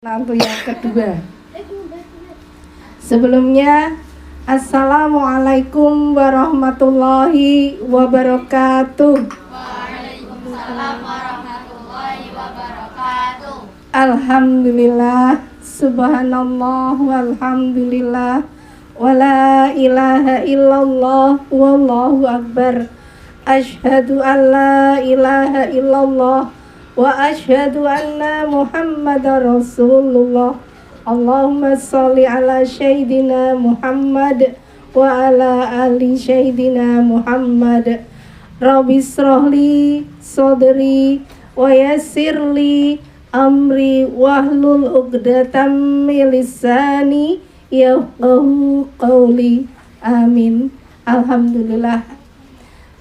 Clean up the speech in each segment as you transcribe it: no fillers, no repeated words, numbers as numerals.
Nanti yang kedua. Sebelumnya, Assalamualaikum warahmatullahi wabarakatuh. Waalaikumsalam warahmatullahi wabarakatuh. Alhamdulillah, subhanallah, walhamdulillah, wala ilaha illallah, wallahu akbar. Asyhadu an la ilaha illallah wa asyhadu anna Muhammadar Rasulullah. Allahumma sholli ala sayyidina Muhammad wa ala ali sayyidina Muhammad. Rabbi shrahli sadri wa yassirli amri wahlul 'uqdatam min lisani yafqahu qawli. Amin. Alhamdulillah,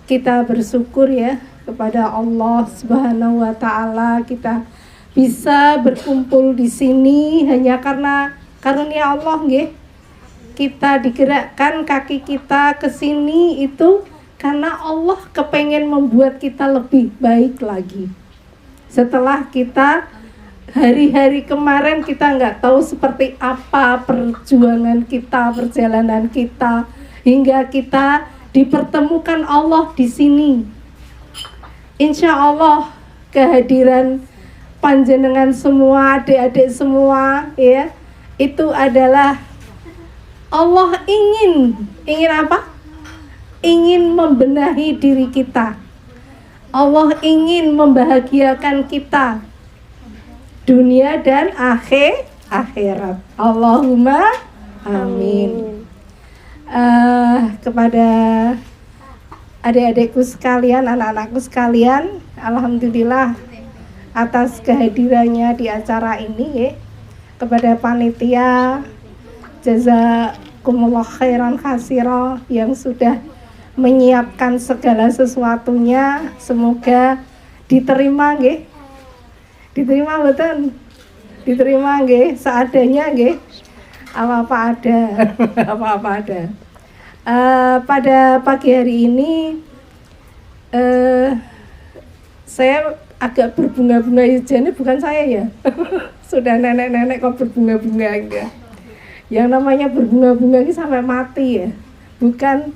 kita bersyukur ya kepada Allah Subhanahu wa taala, kita bisa berkumpul di sini hanya karena karunia Allah nggih. Kita digerakkan kaki kita ke sini itu karena Allah kepengen membuat kita lebih baik lagi. Setelah kita hari-hari kemarin kita nggak tahu seperti apa perjuangan kita, perjalanan kita, hingga kita dipertemukan Allah di sini. Insya Allah kehadiran panjenengan semua, adik-adik semua ya, itu adalah Allah ingin apa? Ingin membenahi diri kita. Allah ingin membahagiakan kita dunia dan akhirat. Allahumma amin. Kepada adik-adikku sekalian, anak-anakku sekalian, alhamdulillah atas kehadirannya di acara ini ya. Kepada panitia, jazakumullah khairan katsira yang sudah menyiapkan segala sesuatunya, semoga diterima nggih. Diterima betul. Diterima nggih, seadanya nggih. Apa-apa ada. Apa-apa ada. Pada pagi hari ini saya agak berbunga-bunga hijau. Ini bukan saya ya. Sudah nenek-nenek kok berbunga-bunga enggak. Yang namanya berbunga-bunga ini sampai mati ya. Bukan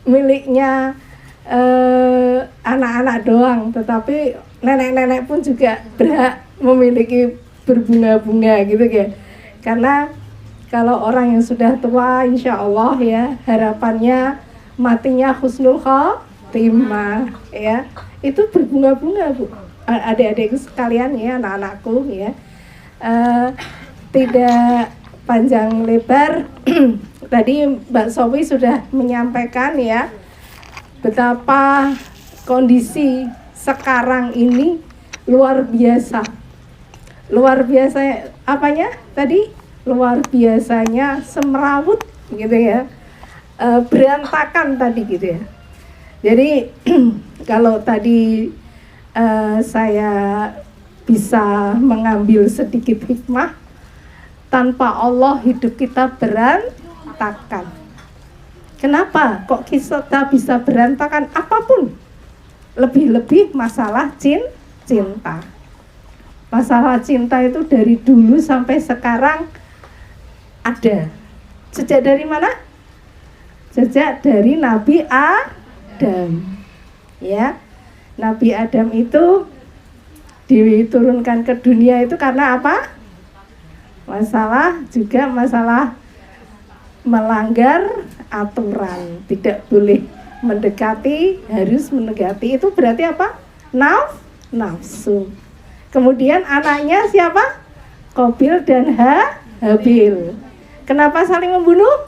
miliknya anak-anak doang, tetapi nenek-nenek pun juga berhak memiliki berbunga-bunga gitu ya. Karena kalau orang yang sudah tua, insya Allah ya, harapannya matinya husnul khotimah ya. Itu berbunga-bunga Bu, adik-adikku sekalian ya, anak-anakku ya. Tidak panjang lebar, tadi Mbak Sowi sudah menyampaikan ya, betapa kondisi sekarang ini luar biasa. Luar biasa apanya tadi? Luar biasanya semrawut gitu ya, berantakan tadi gitu ya. Jadi kalau tadi saya bisa mengambil sedikit hikmah, tanpa Allah hidup kita berantakan. Kenapa kok kita bisa berantakan? Apapun, lebih-lebih masalah cinta. Masalah cinta itu dari dulu sampai sekarang ada. Sejak dari mana? Sejak dari Nabi Adam. Ya. Nabi Adam itu diturunkan ke dunia itu karena apa? Masalah melanggar aturan. Tidak boleh mendekati, harus mendekati. Itu berarti apa? Nafsu. Kemudian anaknya siapa? Qabil dan Habil. Kenapa saling membunuh?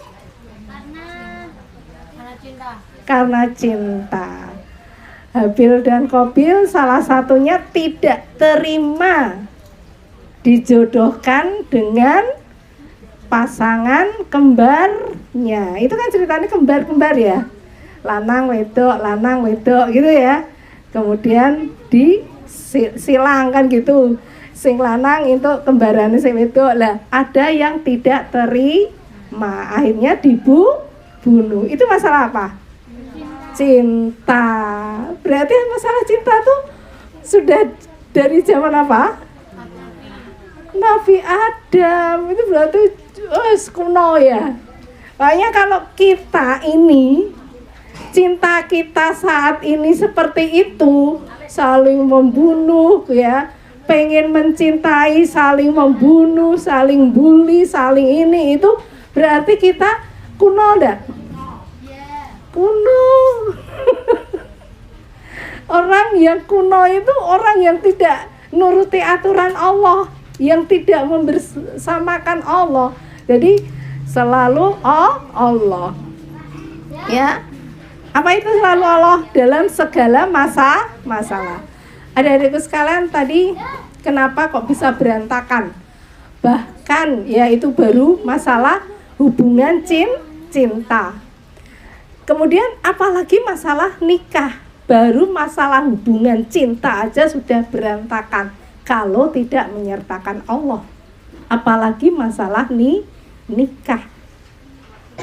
Karena cinta. Habil dan Qabil salah satunya tidak terima dijodohkan dengan pasangan kembarnya. Itu kan ceritanya kembar-kembar ya. Lanang wedok gitu ya. Kemudian disilang kan gitu. Sing lanang itu kembarannya sing wedok lah. Ada yang tidak terima, akhirnya dibunuh. Itu masalah apa? Cinta. Berarti masalah cinta tuh sudah dari zaman apa? Nabi Adam itu berarti kuno ya. Makanya kalau kita ini cinta kita saat ini seperti itu, saling membunuh ya, pengen mencintai, saling membunuh, saling bully, saling ini itu berarti kita kuno enggak? Kuno. Orang yang kuno itu orang yang tidak nuruti aturan Allah, yang tidak membersamakan Allah. Jadi selalu Allah. Ya. Apa itu selalu Allah? Dalam segala masalah. Adik-adikku sekalian, tadi kenapa kok bisa berantakan? Bahkan ya itu baru masalah hubungan cinta. Kemudian apalagi masalah nikah. Baru masalah hubungan cinta aja sudah berantakan kalau tidak menyertakan Allah. Apalagi masalah nikah.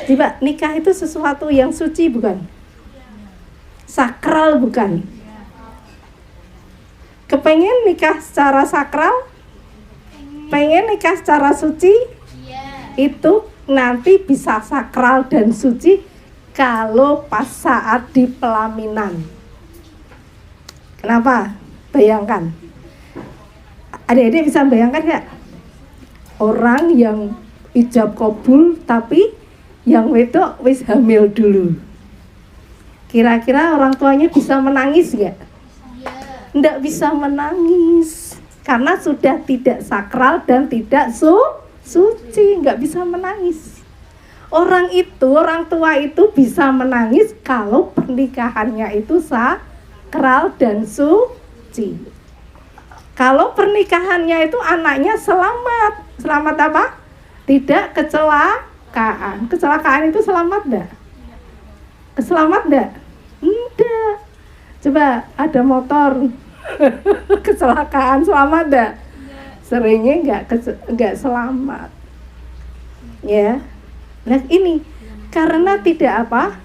Coba, nikah itu sesuatu yang suci bukan? Sakral bukan? Kepengen nikah secara sakral? Pengen nikah secara suci? Itu nanti bisa sakral dan suci kalau pas saat di pelaminan. Kenapa? Bayangkan. Adik-adik bisa bayangkan nggak? Orang yang ijab kabul tapi yang wedok wis hamil dulu. Kira-kira orang tuanya bisa menangis nggak? Nggak bisa menangis karena sudah tidak sakral dan tidak suci, nggak bisa menangis. Orang tua itu bisa menangis kalau pernikahannya itu sakral dan suci. Kalau pernikahannya itu anaknya selamat apa? Tidak kecelakaan. Kecelakaan itu selamat enggak? Selamat enggak? Enggak. Coba ada motor kecelakaan selamat enggak? Seringnya enggak selamat. Ya. Nah, ini karena tidak apa?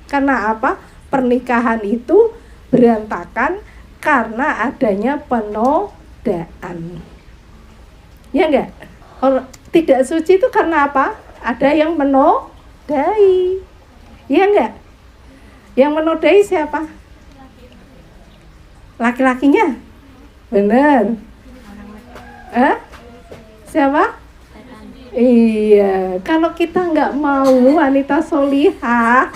Karena apa? Pernikahan itu berantakan karena adanya penodaan. Ya enggak? Tidak suci itu karena apa? Ada yang menodai. Ya enggak? Yang menodai siapa? Laki-lakinya? Benar. Siapa? Iya, kalau kita nggak mau wanita solihah,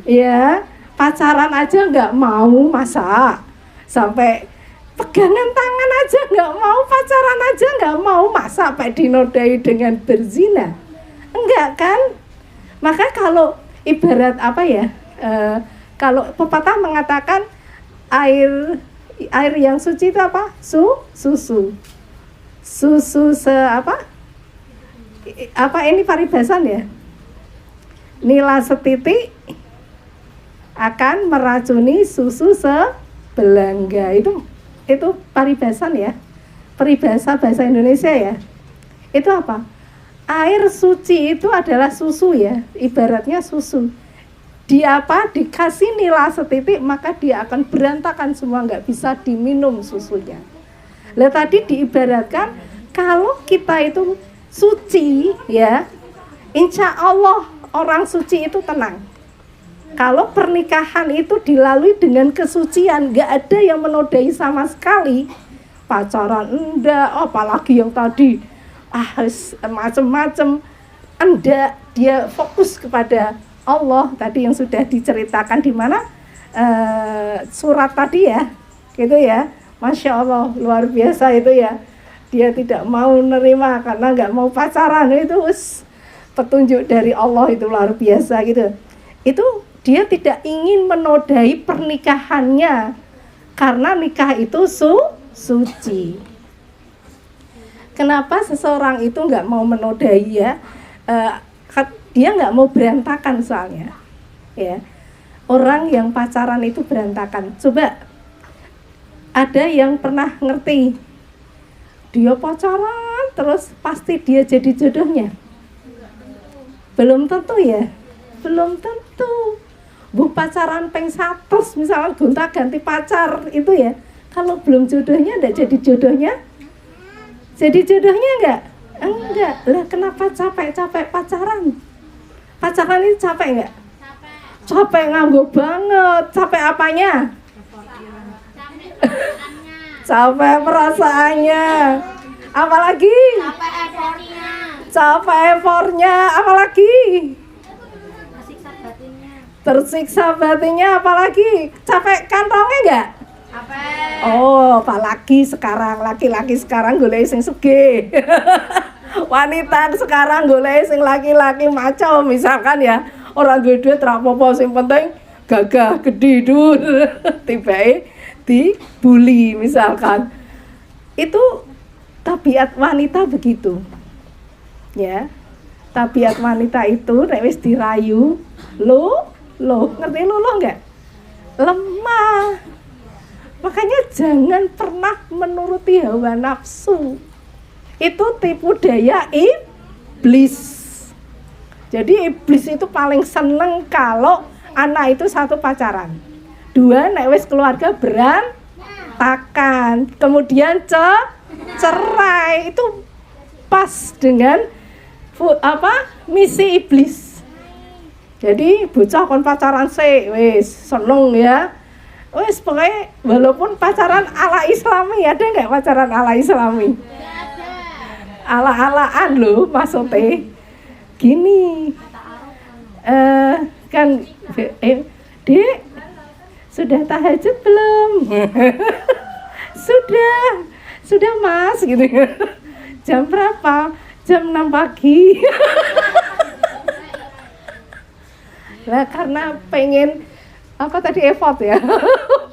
ya pacaran aja nggak mau, masa sampai pegangan tangan aja nggak mau, pacaran aja nggak mau, masa sampai dinodai dengan berzina? Enggak kan? Maka kalau ibarat apa ya? Kalau pepatah mengatakan air yang suci itu apa? Susu apa ini paribasan ya? Nila setitik akan meracuni susu sebelangga. Itu paribasan ya. Peribahasa bahasa Indonesia ya. Itu apa? Air suci itu adalah susu ya. Ibaratnya susu. Dia dikasih nila setitik maka dia akan berantakan semua, nggak bisa diminum susunya. Lah tadi diibaratkan kalau kita itu suci ya, insya Allah orang suci itu tenang. Kalau pernikahan itu dilalui dengan kesucian, nggak ada yang menodai sama sekali. Pacaran enggak, apalagi yang tadi macam-macam enggak, dia fokus kepada Allah tadi yang sudah diceritakan di mana surat tadi ya, gitu ya. Masya Allah, luar biasa itu ya. Dia tidak mau nerima karena nggak mau pacaran, itu petunjuk dari Allah, itu luar biasa gitu. Itu dia tidak ingin menodai pernikahannya karena nikah itu suci. Kenapa seseorang itu nggak mau menodai ya? Dia nggak mau berantakan soalnya. Ya, orang yang pacaran itu berantakan. Coba ada yang pernah ngerti? Dia pacaran terus pasti dia jadi jodohnya? Belum tentu ya, belum tentu. Pacaran peng 100 misalnya gonta ganti pacar itu ya, kalau belum jodohnya enggak jadi jodohnya. Jadi jodohnya enggak? Enggak. Lah kenapa capek-capek pacaran? Pacaran ini capek enggak? Capek nganggo banget. Capek apanya? Capek perasaannya. Apalagi? Capek effortnya. Apalagi? Tersiksa batinnya. Apalagi? Capek kantongnya enggak? Oh, apalagi sekarang laki-laki sekarang golek sing sugih. Wanita sekarang golek sing laki-laki maco misalkan ya. Orang duwe-duwe ra apa-apa sing penting gagah gede dur. Tibae dibully misalkan. Itu tabiat wanita begitu. Ya. Tabiat wanita itu nek wis dirayu, ngerti lo enggak? Lemah. Makanya jangan pernah menuruti hawa nafsu. Itu tipu daya iblis. Jadi iblis itu paling seneng kalau anak itu satu pacaran. Dua, nek wis keluarga berantakan. Kemudian cerai. Itu pas dengan misi iblis. Jadi bocah kon pacaran sik wis seneng ya. Wes pokoknya walaupun pacaran ala Islami, ada nggak pacaran ala Islami? Ala-alaan loh maksudnya. Gini, kan, Dek, sudah tahajud belum? Sudah Mas, gitu. Jam berapa? Jam 6 pagi. Lah karena pengen effort ya.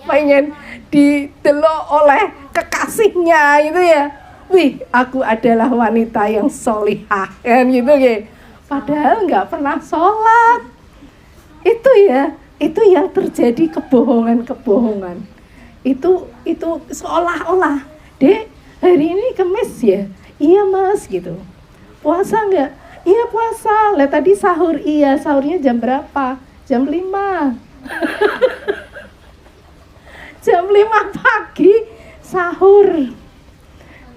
Pengen didelok oleh kekasihnya gitu ya. Wih, aku adalah wanita yang solihah kan gitu ya. Padahal nggak pernah sholat. Itu ya, itu yang terjadi kebohongan. Itu seolah-olah, Dek, hari ini Kemis ya? Iya Mas gitu. Puasa nggak? Iya puasa. Lah tadi sahur, iya sahurnya jam berapa? Jam 5. Jam 5 pagi sahur.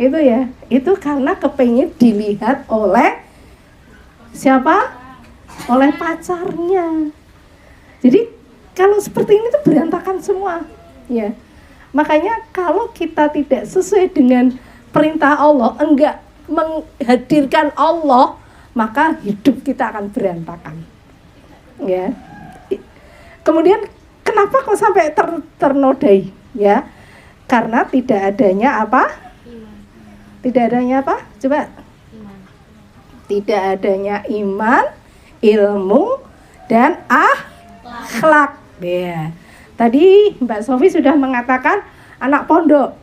Itu ya, itu karena kepengen dilihat oleh siapa? Oleh pacarnya. Jadi kalau seperti ini tuh berantakan semua ya. Makanya kalau kita tidak sesuai dengan perintah Allah, enggak menghadirkan Allah, maka hidup kita akan berantakan ya. Kemudian kenapa kok sampai ternodai ya? Karena tidak adanya apa? Tidak adanya apa? Coba. Tidak adanya iman, ilmu dan akhlak. Ya. Tadi Mbak Sofi sudah mengatakan anak pondok.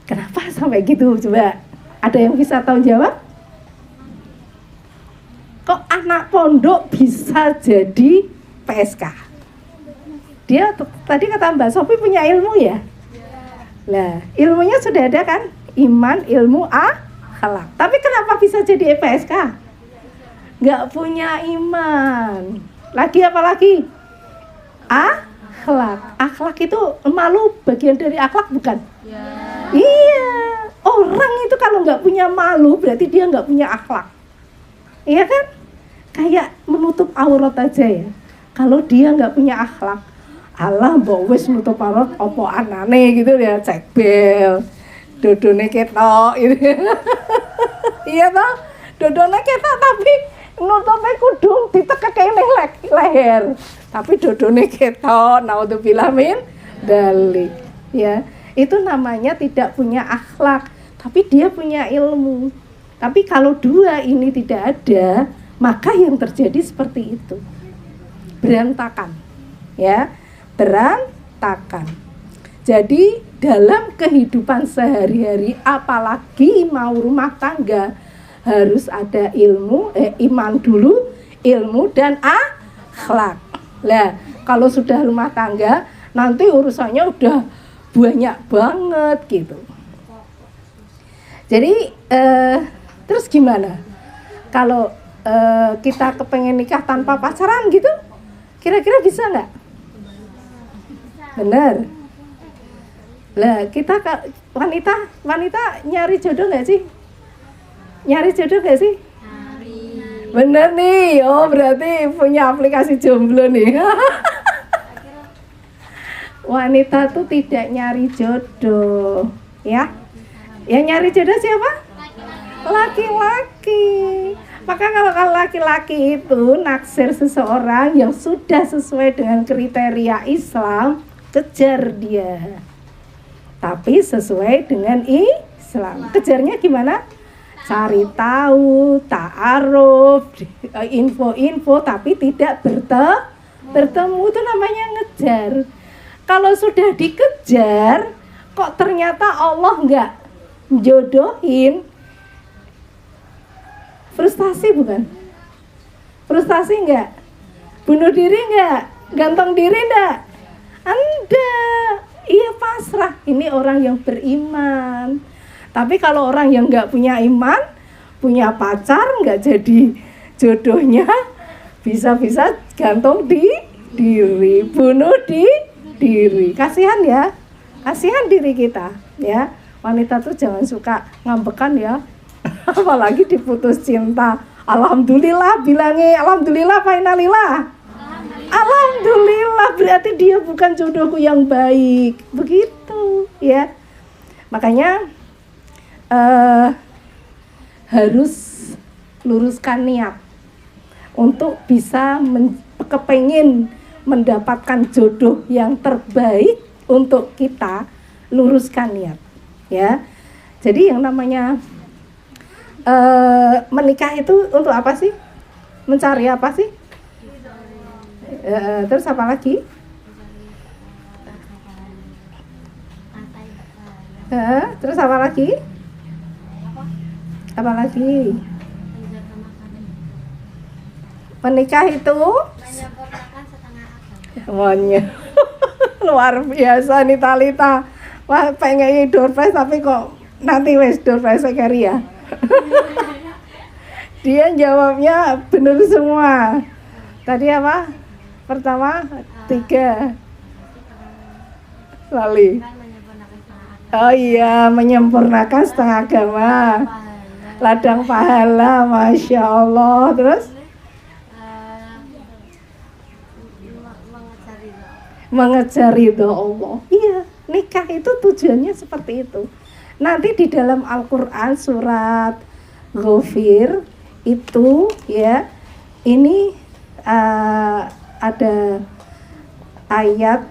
Kenapa sampai gitu? Coba. Ada yang bisa tahu jawab? Kok anak pondok bisa jadi PSK? Dia tadi kata Mbak Sofi punya ilmu ya? Lah, ilmunya sudah ada kan? Iman, ilmu, akhlak. Tapi kenapa bisa jadi PSK? Nggak punya iman. Lagi apa lagi? Akhlak. Akhlak itu malu bagian dari akhlak bukan? Ya. Iya. Orang itu kalau nggak punya malu berarti dia nggak punya akhlak. Iya kan? Kayak menutup aurat aja ya. Kalau dia nggak punya akhlak, Allah mbok wis nutup aurat opo anane gitu ya, cekbel. Dodone ketok gitu. Iya toh? Dodone ketok tapi nutupe kudu ditekeke ning leher. Tapi dodone ketok, naudzubillah min dzalik. Ya, itu namanya tidak punya akhlak, tapi dia punya ilmu. Tapi kalau dua ini tidak ada, maka yang terjadi seperti itu. Berantakan. Ya, berantakan. Jadi dalam kehidupan sehari-hari, apalagi mau rumah tangga, harus ada ilmu, iman dulu, ilmu dan akhlak. Lah, kalau sudah rumah tangga, nanti urusannya udah banyak banget gitu. Jadi terus gimana? Kalau kita kepengen nikah tanpa pacaran gitu, kira-kira bisa nggak? Bener. Lah kita wanita nyari jodoh nggak sih? Nyari jodoh nggak sih? Bener nih, oh berarti punya aplikasi jomblo nih. Wanita tuh tidak nyari jodoh, ya. Yang nyari jodoh siapa? Laki-laki. Maka kalau laki-laki itu naksir seseorang yang sudah sesuai dengan kriteria Islam, kejar dia. Tapi sesuai dengan Islam. Kejarnya gimana? Cari tahu, ta'aruf, info-info tapi tidak bertemu, itu namanya ngejar. Kalau sudah dikejar, kok ternyata Allah enggak jodohin, frustasi bukan? Frustasi enggak? Bunuh diri enggak? Gantung diri enggak? Enggak. Iya pasrah. Ini orang yang beriman. Tapi kalau orang yang enggak punya iman, punya pacar, enggak jadi jodohnya, bisa-bisa gantung diri, bunuh diri. Kasihan ya. Kasihan diri kita, ya. Wanita tuh jangan suka ngambekan ya. Apalagi diputus cinta. Alhamdulillah, bilangnya alhamdulillah, fainalillah. Alhamdulillah, berarti dia bukan jodohku yang baik. Begitu, ya. Makanya harus luruskan niat untuk bisa kepengin mendapatkan jodoh yang terbaik untuk kita. Luruskan niat, ya. Jadi yang namanya menikah itu untuk apa sih? Mencari apa sih? Terus apa lagi? Terus apa lagi? Apa lagi? Menikah itu semuanya. Luar biasa nih Talita. Wah, pengen door prize tapi kok nanti wes door prize sekali ya. Dia jawabnya benar semua. Tadi apa? Pertama 3 Lali. Oh iya, menyempurnakan setengah agama. Ladang pahala, Masya Allah. Terus? Mengejar ridho Allah. Iya, nikah itu tujuannya seperti itu. Nanti di dalam Al-Quran surat Ghafir itu ya, ini ada ayat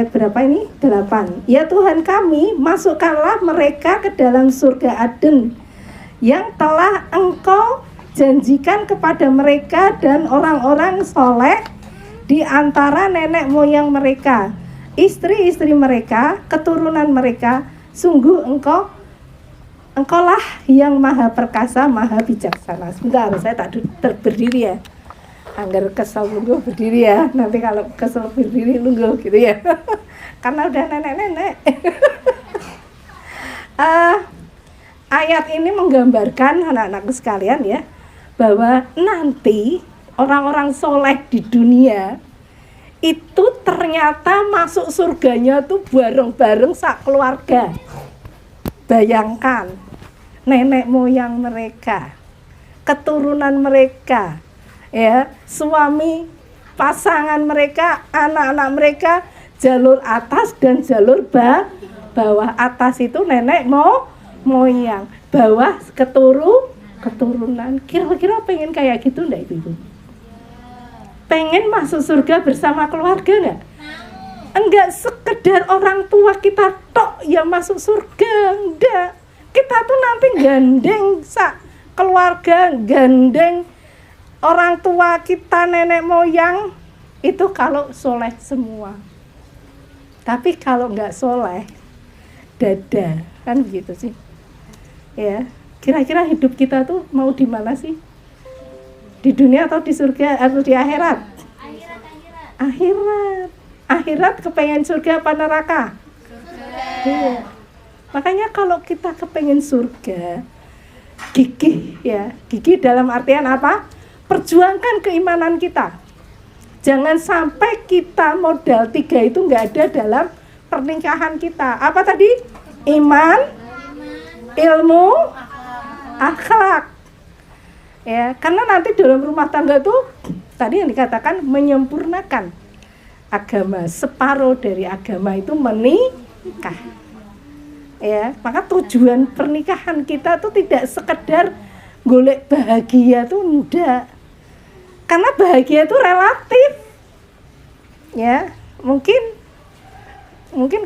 berapa ini? 8. Ya Tuhan kami, masukkanlah mereka ke dalam surga Aden yang telah Engkau janjikan kepada mereka dan orang-orang soleh di antara nenek moyang mereka, istri-istri mereka, keturunan mereka. Sungguh Engkaulah yang maha perkasa, maha bijaksana. Sebentar, saya tak berdiri ya. Anggar kesel nunggu berdiri ya. Nanti kalau kesel berdiri nunggu gitu ya. Karena udah nenek-nenek. Ayat ini menggambarkan anak-anakku sekalian ya, bahwa nanti orang-orang soleh di dunia itu ternyata masuk surganya tuh bareng-bareng sak keluarga. Bayangkan nenek moyang mereka, keturunan mereka, ya, suami, pasangan mereka, anak-anak mereka, jalur atas dan jalur bawah. Atas itu nenek moyang, bawah keturunan. Kira-kira pengen kayak gitu enggak Ibu? Pengen masuk surga bersama keluarga enggak? Enggak sekedar orang tua kita tok yang masuk surga, enggak. Kita tuh nanti gandeng keluarga, gandeng orang tua kita, nenek moyang, itu kalau soleh semua. Tapi kalau enggak soleh, dada, kan begitu sih. Ya, kira-kira hidup kita tuh mau di mana sih? Di dunia atau di surga atau di akhirat? Akhirat. Akhirat kepengen surga apa neraka? Surga. Makanya kalau kita kepengen surga, gigih ya. Gigih dalam artian apa? Perjuangkan keimanan kita. Jangan sampai kita modal 3 itu nggak ada dalam pernikahan kita. Apa tadi? iman, ilmu, akhlak. Ya, karena nanti dalam rumah tangga itu tadi yang dikatakan menyempurnakan agama. Separuh dari agama itu menikah. Ya, maka tujuan pernikahan kita tuh tidak sekedar golek bahagia tuh enggak. Karena bahagia itu relatif. Ya, mungkin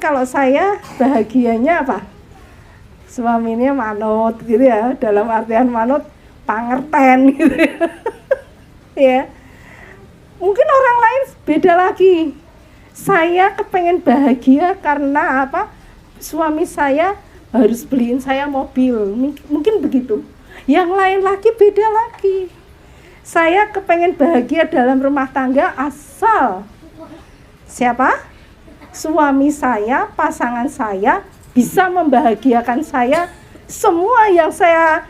kalau saya bahagianya apa? Suaminya manut gitu ya, dalam artian manut pangerten gitu ya. Mungkin orang lain beda lagi. Saya kepengen bahagia karena apa? Suami saya harus beliin saya mobil. Mungkin begitu. Yang lain lagi beda lagi. Saya kepengen bahagia dalam rumah tangga asal siapa? Suami saya, pasangan saya bisa membahagiakan saya. Semua yang saya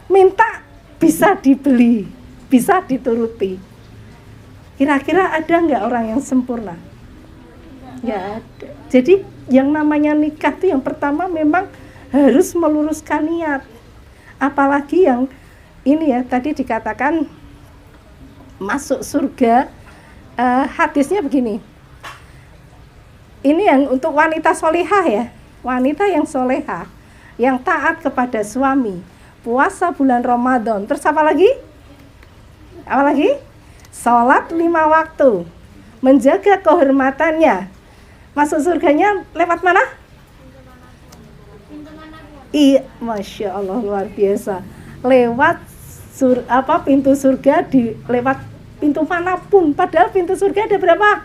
minta bisa dibeli, bisa dituruti. Kira-kira ada nggak orang yang sempurna? Ya ada. Jadi yang namanya nikah itu yang pertama memang harus meluruskan niat. Apalagi yang ini ya tadi dikatakan masuk surga, hadisnya begini. Ini yang untuk wanita solehah ya, wanita yang solehah, yang taat kepada suami, puasa bulan Ramadan, terus apa lagi? Apa lagi? Sholat 5 waktu, menjaga kehormatannya. Masuk surganya lewat mana? Iya, Masya Allah luar biasa. Lewat pintu surga lewat pintu manapun. Padahal pintu surga ada berapa?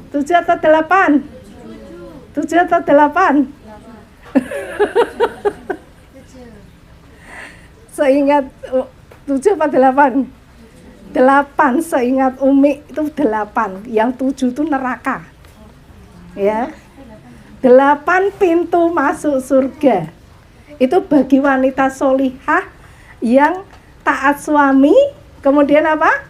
7 atau 8? 7 atau 8? Seingat 7 apa 8? 8 seingat Umi itu 8. Yang 7 itu neraka. Ya. 8 pintu masuk surga. Itu bagi wanita solihah yang taat suami, kemudian apa?